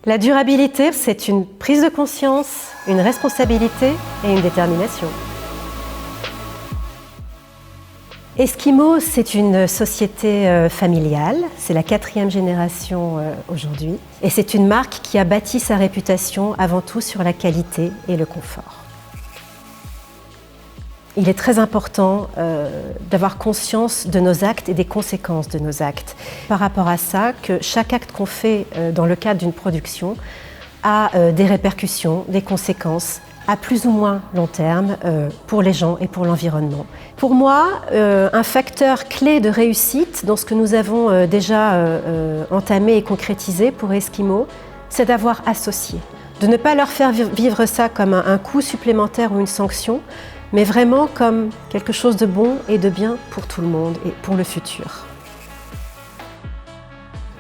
La durabilité, c'est une prise de conscience, une responsabilité et une détermination. Eskimo, c'est une société familiale, c'est la 4e génération aujourd'hui. Et c'est une marque qui a bâti sa réputation avant tout sur la qualité et le confort. Il est très important d'avoir conscience de nos actes et des conséquences de nos actes. Par rapport à ça, que chaque acte qu'on fait dans le cadre d'une production a des répercussions, des conséquences à plus ou moins long terme pour les gens et pour l'environnement. Pour moi, un facteur clé de réussite dans ce que nous avons déjà entamé et concrétisé pour Eskimo, c'est d'avoir associé. De ne pas leur faire vivre ça comme un coût supplémentaire ou une sanction, mais vraiment comme quelque chose de bon et de bien pour tout le monde et pour le futur.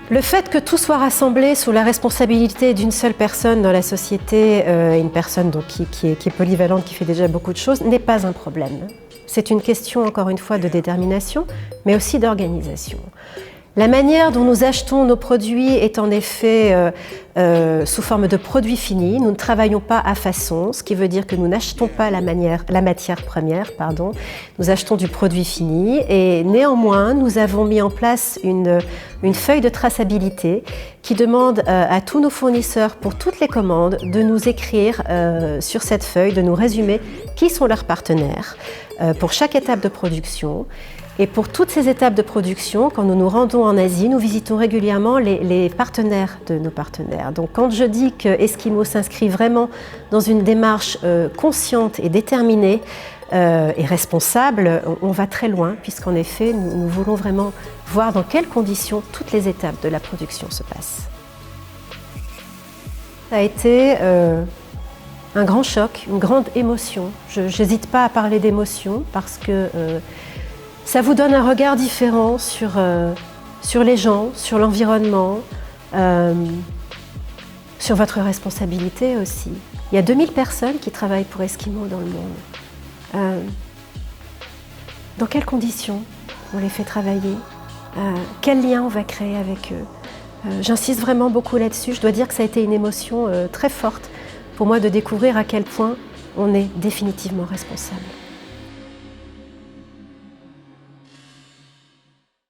Le fait que tout soit rassemblé sous la responsabilité d'une seule personne dans la société, une personne donc qui est polyvalente, qui fait déjà beaucoup de choses, n'est pas un problème. C'est une question, encore une fois, de détermination, mais aussi d'organisation. La manière dont nous achetons nos produits est en effet sous forme de produits finis. Nous ne travaillons pas à façon, ce qui veut dire que nous n'achetons pas la matière première, nous achetons du produit fini et néanmoins nous avons mis en place une feuille de traçabilité qui demande à tous nos fournisseurs pour toutes les commandes de nous écrire sur cette feuille, de nous résumer qui sont leurs partenaires pour chaque étape de production. Et pour toutes ces étapes de production, quand nous nous rendons en Asie, nous visitons régulièrement les partenaires de nos partenaires. Donc quand je dis que Eskimo s'inscrit vraiment dans une démarche consciente et déterminée et responsable, on va très loin, puisqu'en effet, nous voulons vraiment voir dans quelles conditions toutes les étapes de la production se passent. Ça a été un grand choc, une grande émotion. Je n'hésite pas à parler d'émotion parce que ça vous donne un regard différent sur les gens, sur l'environnement, sur votre responsabilité aussi. Il y a 2000 personnes qui travaillent pour Eskimo dans le monde. Dans quelles conditions on les fait travailler? Quel lien on va créer avec eux? J'insiste vraiment beaucoup là-dessus. Je dois dire que ça a été une émotion très forte pour moi de découvrir à quel point on est définitivement responsable.